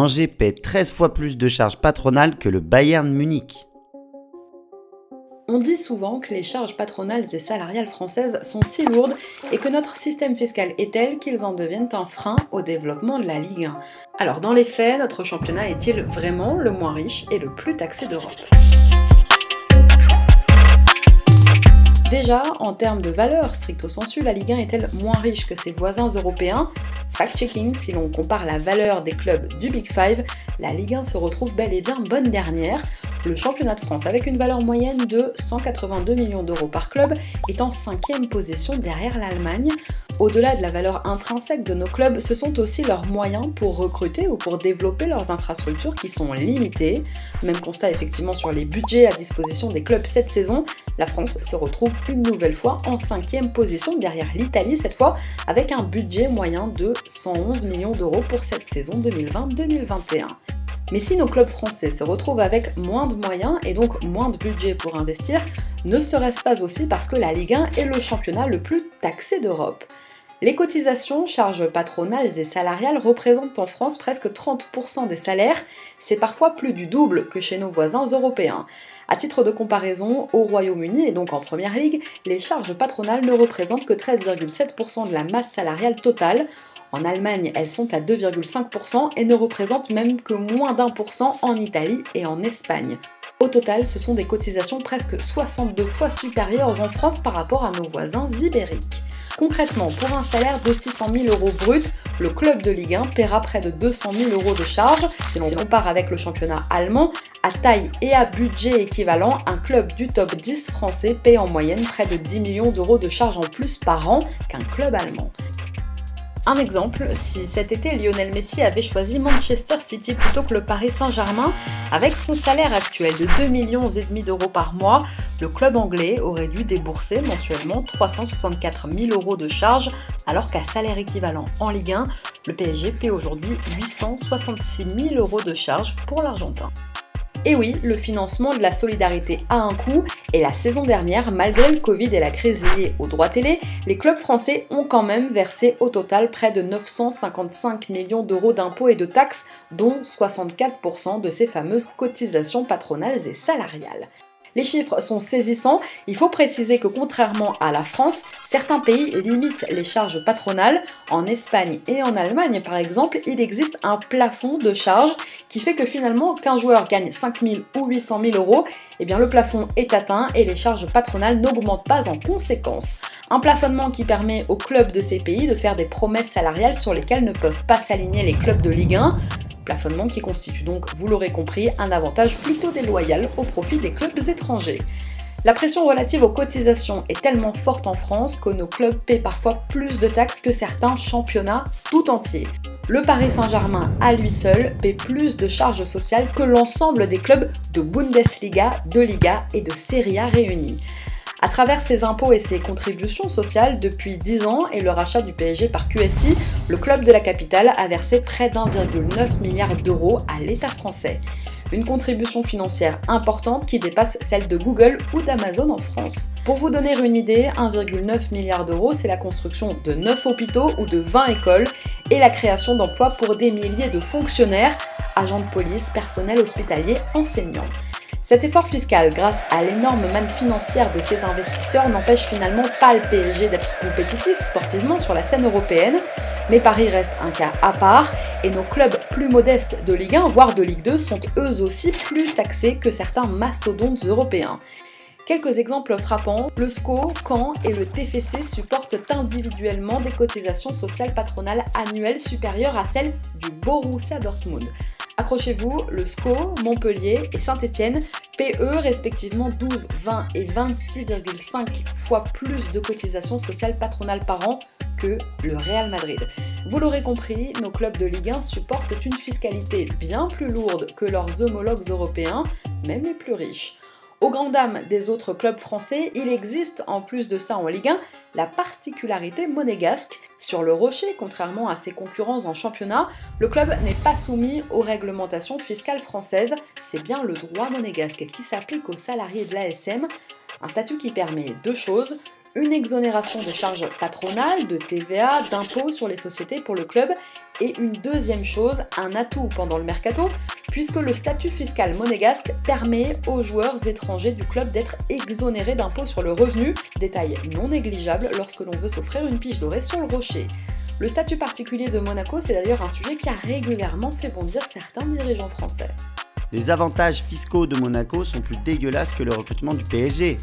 Angers paie 13 fois plus de charges patronales que le Bayern Munich. On dit souvent que les charges patronales et salariales françaises sont si lourdes et que notre système fiscal est tel qu'ils en deviennent un frein au développement de la Ligue 1. Alors dans les faits, notre championnat est-il vraiment le moins riche et le plus taxé d'Europe ? Déjà, en termes de valeur stricto sensu, la Ligue 1 est-elle moins riche que ses voisins européens ? Fact-checking, si l'on compare la valeur des clubs du Big Five, la Ligue 1 se retrouve bel et bien bonne dernière. Le championnat de France, avec une valeur moyenne de 182 millions d'euros par club, est en 5e position derrière l'Allemagne. Au-delà de la valeur intrinsèque de nos clubs, ce sont aussi leurs moyens pour recruter ou pour développer leurs infrastructures qui sont limités. Même constat effectivement sur les budgets à disposition des clubs cette saison. La France se retrouve une nouvelle fois en 5e position derrière l'Italie, cette fois avec un budget moyen de 111 millions d'euros pour cette saison 2020-2021. Mais si nos clubs français se retrouvent avec moins de moyens et donc moins de budget pour investir, ne serait-ce pas aussi parce que la Ligue 1 est le championnat le plus taxé d'Europe ? Les cotisations, charges patronales et salariales représentent en France presque 30% des salaires, c'est parfois plus du double que chez nos voisins européens. À titre de comparaison, au Royaume-Uni et donc en Première Ligue, les charges patronales ne représentent que 13,7% de la masse salariale totale. En Allemagne, elles sont à 2,5% et ne représentent même que moins d'1% en Italie et en Espagne. Au total, ce sont des cotisations presque 62 fois supérieures en France par rapport à nos voisins ibériques. Concrètement, pour un salaire de 600 000 euros brut, le club de Ligue 1 paiera près de 200 000 euros de charges. Si l'on compare avec le championnat allemand, à taille et à budget équivalent, un club du top 10 français paie en moyenne près de 10 millions d'euros de charges en plus par an qu'un club allemand. Un exemple, si cet été Lionel Messi avait choisi Manchester City plutôt que le Paris Saint-Germain, avec son salaire actuel de 2,5 millions d'euros par mois, le club anglais aurait dû débourser mensuellement 364 000 euros de charges, alors qu'à salaire équivalent en Ligue 1, le PSG paie aujourd'hui 866 000 euros de charges pour l'Argentin. Et oui, le financement de la solidarité a un coût, et la saison dernière, malgré le Covid et la crise liée aux droits télé, les clubs français ont quand même versé au total près de 955 millions d'euros d'impôts et de taxes, dont 64% de ces fameuses cotisations patronales et salariales. Les chiffres sont saisissants, il faut préciser que contrairement à la France, certains pays limitent les charges patronales. En Espagne et en Allemagne par exemple, il existe un plafond de charges qui fait que finalement qu'un joueur gagne 5 000 ou 800 000 euros, eh bien le plafond est atteint et les charges patronales n'augmentent pas en conséquence. Un plafonnement qui permet aux clubs de ces pays de faire des promesses salariales sur lesquelles ne peuvent pas s'aligner les clubs de Ligue 1. Plafonnement qui constitue donc, vous l'aurez compris, un avantage plutôt déloyal au profit des clubs étrangers. La pression relative aux cotisations est tellement forte en France que nos clubs paient parfois plus de taxes que certains championnats tout entiers. Le Paris Saint-Germain, à lui seul, paie plus de charges sociales que l'ensemble des clubs de Bundesliga, de Liga et de Serie A réunis. À travers ses impôts et ses contributions sociales, depuis 10 ans et le rachat du PSG par QSI, le club de la capitale a versé près d'1,9 milliard d'euros à l'État français. Une contribution financière importante qui dépasse celle de Google ou d'Amazon en France. Pour vous donner une idée, 1,9 milliard d'euros, c'est la construction de 9 hôpitaux ou de 20 écoles et la création d'emplois pour des milliers de fonctionnaires, agents de police, personnel hospitalier, enseignants. Cet effort fiscal, grâce à l'énorme manne financière de ces investisseurs, n'empêche finalement pas le PSG d'être compétitif sportivement sur la scène européenne, mais Paris reste un cas à part et nos clubs plus modestes de Ligue 1, voire de Ligue 2, sont eux aussi plus taxés que certains mastodontes européens. Quelques exemples frappants, le SCO, Caen et le TFC supportent individuellement des cotisations sociales patronales annuelles supérieures à celles du Borussia Dortmund. Accrochez-vous, le SCO, Montpellier et Saint-Etienne paient eux respectivement 12, 20 et 26,5 fois plus de cotisations sociales patronales par an que le Real Madrid. Vous l'aurez compris, nos clubs de Ligue 1 supportent une fiscalité bien plus lourde que leurs homologues européens, même les plus riches. Aux grandes dames des autres clubs français, il existe en plus de ça en Ligue 1 la particularité monégasque. Sur le Rocher, contrairement à ses concurrents en championnat, le club n'est pas soumis aux réglementations fiscales françaises, c'est bien le droit monégasque qui s'applique aux salariés de l'ASM, un statut qui permet deux choses, une exonération des charges patronales, de TVA, d'impôts sur les sociétés pour le club, et une deuxième chose, un atout pendant le mercato, puisque le statut fiscal monégasque permet aux joueurs étrangers du club d'être exonérés d'impôts sur le revenu, détail non négligeable lorsque l'on veut s'offrir une pige dorée sur le rocher. Le statut particulier de Monaco, c'est d'ailleurs un sujet qui a régulièrement fait bondir certains dirigeants français. Les avantages fiscaux de Monaco sont plus dégueulasses que le recrutement du PSG.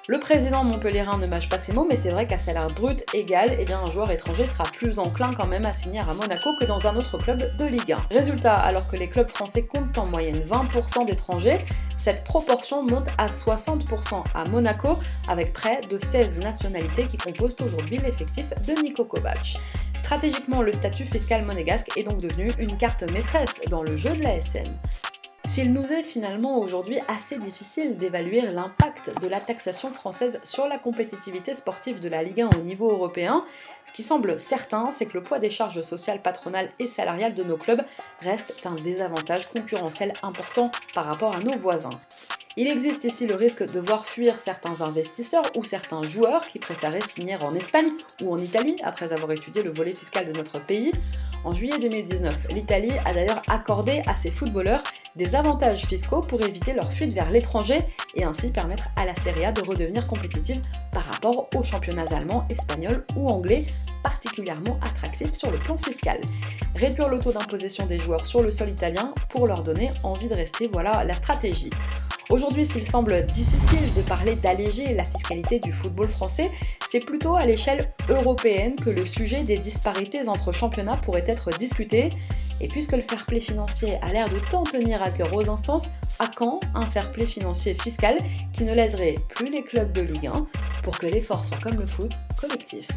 Le président montpelliérain ne mâche pas ses mots, mais c'est vrai qu'à salaire brut égal, un joueur étranger sera plus enclin quand même à signer à Monaco que dans un autre club de Ligue 1. Résultat, alors que les clubs français comptent en moyenne 20% d'étrangers, cette proportion monte à 60% à Monaco, avec près de 16 nationalités qui composent aujourd'hui l'effectif de Niko Kovac. Stratégiquement, le statut fiscal monégasque est donc devenu une carte maîtresse dans le jeu de la SM. S'il nous est finalement aujourd'hui assez difficile d'évaluer l'impact de la taxation française sur la compétitivité sportive de la Ligue 1 au niveau européen, ce qui semble certain, c'est que le poids des charges sociales, patronales et salariales de nos clubs reste un désavantage concurrentiel important par rapport à nos voisins. Il existe ici le risque de voir fuir certains investisseurs ou certains joueurs qui préféraient signer en Espagne ou en Italie après avoir étudié le volet fiscal de notre pays. En juillet 2019, l'Italie a d'ailleurs accordé à ses footballeurs des avantages fiscaux pour éviter leur fuite vers l'étranger et ainsi permettre à la Serie A de redevenir compétitive par rapport aux championnats allemands, espagnols ou anglais, particulièrement attractifs sur le plan fiscal. Réduire le taux d'imposition des joueurs sur le sol italien pour leur donner envie de rester, voilà la stratégie. Aujourd'hui, s'il semble difficile de parler d'alléger la fiscalité du football français, c'est plutôt à l'échelle européenne que le sujet des disparités entre championnats pourrait être discuté. Et puisque le fair play financier a l'air de tant tenir à cœur aux instances, à quand un fair play financier fiscal qui ne léserait plus les clubs de Ligue 1 pour que l'effort soit comme le foot, collectif ?